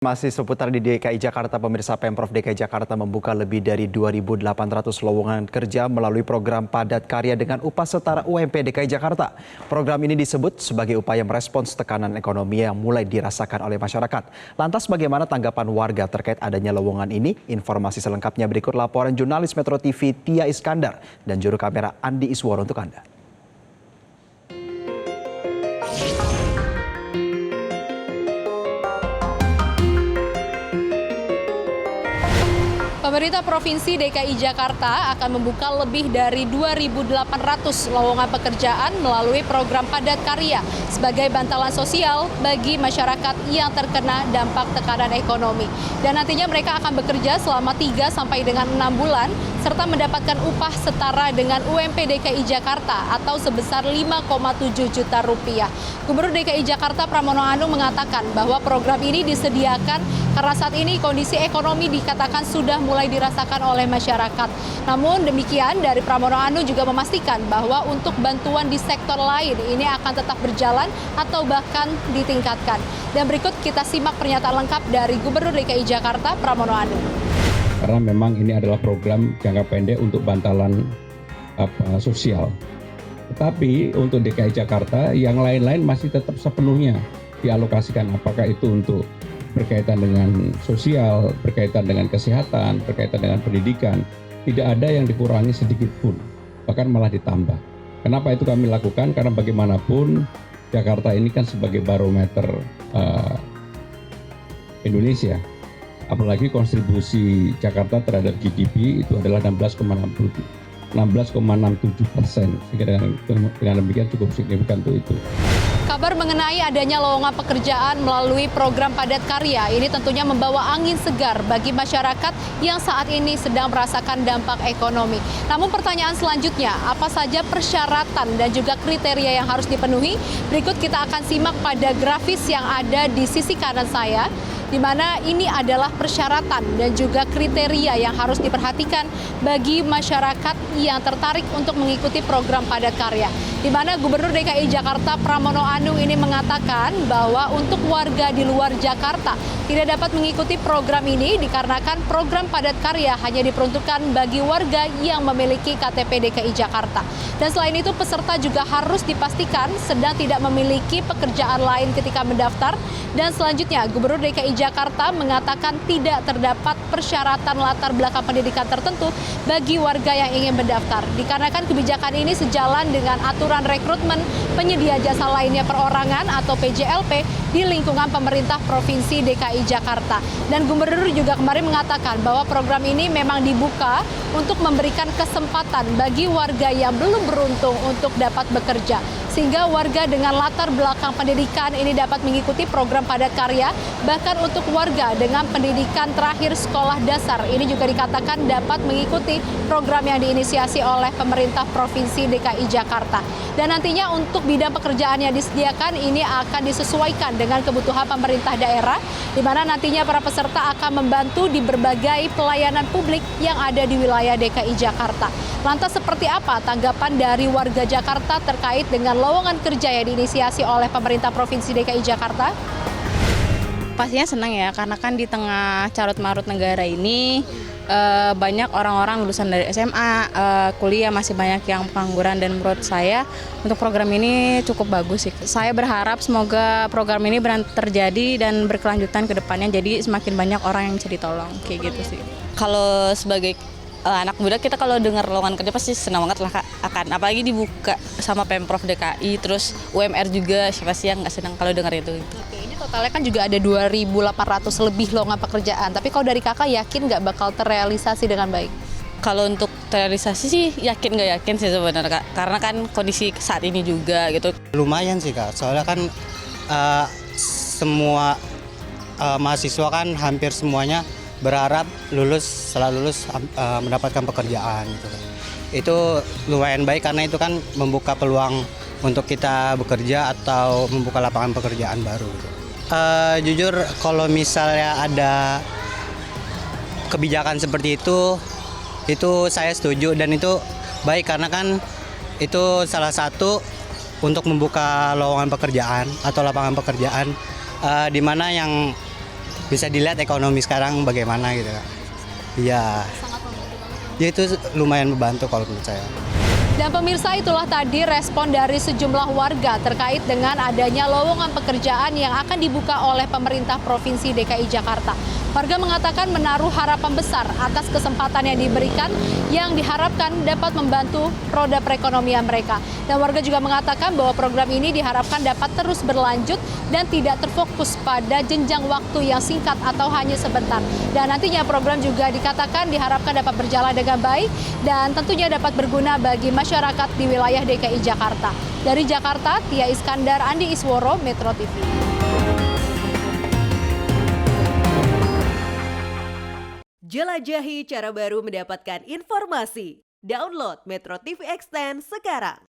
Masih seputar di DKI Jakarta, pemirsa. Pemprov DKI Jakarta membuka lebih dari 2.800 lowongan kerja melalui program padat karya dengan upah setara UMP DKI Jakarta. Program ini disebut sebagai upaya merespons tekanan ekonomi yang mulai dirasakan oleh masyarakat. Lantas bagaimana tanggapan warga terkait adanya lowongan ini? Informasi selengkapnya berikut laporan jurnalis Metro TV Tia Iskandar dan juru kamera Andi Isworo untuk Anda. Pemerintah Provinsi DKI Jakarta akan membuka lebih dari 2.800 lowongan pekerjaan melalui program padat karya sebagai bantalan sosial bagi masyarakat yang terkena dampak tekanan ekonomi. Dan nantinya mereka akan bekerja selama 3 sampai dengan 6 bulan serta mendapatkan upah setara dengan UMP DKI Jakarta atau sebesar 5,7 juta rupiah. Gubernur DKI Jakarta Pramono Anung mengatakan bahwa program ini disediakan karena saat ini kondisi ekonomi dikatakan sudah mulai dirasakan oleh masyarakat. Namun demikian, dari Pramono Anung juga memastikan bahwa untuk bantuan di sektor lain ini akan tetap berjalan atau bahkan ditingkatkan. Dan berikut kita simak pernyataan lengkap dari Gubernur DKI Jakarta Pramono Anung. Karena memang ini adalah program jangka pendek untuk bantalan sosial. Tetapi untuk DKI Jakarta yang lain-lain masih tetap sepenuhnya dialokasikan, apakah itu untuk berkaitan dengan sosial, berkaitan dengan kesehatan, berkaitan dengan pendidikan. Tidak ada yang dikurangi sedikit pun, bahkan malah ditambah. Kenapa itu kami lakukan? Karena bagaimanapun Jakarta ini kan sebagai barometer Indonesia. Apalagi kontribusi Jakarta terhadap GDP itu adalah 16,67%. Sehingga dengan demikian cukup signifikan untuk itu. Kabar mengenai adanya lowongan pekerjaan melalui program padat karya ini tentunya membawa angin segar bagi masyarakat yang saat ini sedang merasakan dampak ekonomi. Namun pertanyaan selanjutnya, apa saja persyaratan dan juga kriteria yang harus dipenuhi? Berikut kita akan simak pada grafis yang ada di sisi kanan saya, di mana ini adalah persyaratan dan juga kriteria yang harus diperhatikan bagi masyarakat yang tertarik untuk mengikuti program padat karya. Di mana Gubernur DKI Jakarta Pramono Anung ini mengatakan bahwa untuk warga di luar Jakarta tidak dapat mengikuti program ini dikarenakan program padat karya hanya diperuntukkan bagi warga yang memiliki KTP DKI Jakarta. Dan selain itu peserta juga harus dipastikan sedang tidak memiliki pekerjaan lain ketika mendaftar. Dan selanjutnya Gubernur DKI Jakarta mengatakan tidak terdapat persyaratan latar belakang pendidikan tertentu bagi warga yang ingin mendaftar. Dikarenakan kebijakan ini sejalan dengan aturan rekrutmen penyedia jasa lainnya perorangan atau PJLP di lingkungan pemerintah Provinsi DKI Jakarta. Dan Gubernur juga kemarin mengatakan bahwa program ini memang dibuka untuk memberikan kesempatan bagi warga yang belum beruntung untuk dapat bekerja. Sehingga warga dengan latar belakang pendidikan ini dapat mengikuti program padat karya. Bahkan untuk warga dengan pendidikan terakhir sekolah dasar ini juga dikatakan dapat mengikuti program yang diinisiasi oleh pemerintah Provinsi DKI Jakarta. Dan nantinya untuk bidang pekerjaan yang disediakan ini akan disesuaikan dengan kebutuhan pemerintah daerah, di mana nantinya para peserta akan membantu di berbagai pelayanan publik yang ada di wilayah DKI Jakarta. Lantas seperti apa tanggapan dari warga Jakarta terkait dengan lowongan kerja yang diinisiasi oleh pemerintah Provinsi DKI Jakarta? Pastinya senang ya, karena kan di tengah carut-marut negara ini banyak orang-orang lulusan dari SMA, kuliah masih banyak yang pengangguran, dan menurut saya untuk program ini cukup bagus sih. Saya berharap semoga program ini terjadi dan berkelanjutan ke depannya, jadi semakin banyak orang yang bisa ditolong, kayak gitu sih. Kalau sebagai anak muda, kita kalau dengar lowongan kerja pasti senang banget lah, Kak. Apalagi dibuka sama Pemprov DKI, terus UMR juga, siapa sih yang nggak senang kalau dengar itu. Oke, ini totalnya kan juga ada 2.800 lebih lowongan pekerjaan, tapi kalau dari kakak yakin nggak bakal terrealisasi dengan baik? Kalau untuk terrealisasi sih yakin nggak yakin sih sebenarnya, Kak. Karena kan kondisi saat ini juga gitu. Lumayan sih, Kak, soalnya kan semua mahasiswa kan hampir semuanya berharap setelah lulus mendapatkan pekerjaan gitu. Itu lumayan baik karena itu kan membuka peluang untuk kita bekerja atau membuka lapangan pekerjaan baru. Jujur kalau misalnya ada kebijakan seperti itu saya setuju, dan itu baik karena kan itu salah satu untuk membuka lowongan pekerjaan atau lapangan pekerjaan di mana yang bisa dilihat ekonomi sekarang bagaimana gitu Kak. Iya. Ya itu lumayan membantu kalau menurut saya. Dan pemirsa, itulah tadi respon dari sejumlah warga terkait dengan adanya lowongan pekerjaan yang akan dibuka oleh pemerintah Provinsi DKI Jakarta. Warga mengatakan menaruh harapan besar atas kesempatan yang diberikan yang diharapkan dapat membantu roda perekonomian mereka. Dan warga juga mengatakan bahwa program ini diharapkan dapat terus berlanjut dan tidak terfokus pada jenjang waktu yang singkat atau hanya sebentar. Dan nantinya program juga dikatakan diharapkan dapat berjalan dengan baik dan tentunya dapat berguna bagi masyarakat di wilayah DKI Jakarta. Dari Jakarta, Tia Iskandar, Andi Isworo, Metro TV. Jelajahi cara baru mendapatkan informasi. Download Metro TV Extend sekarang.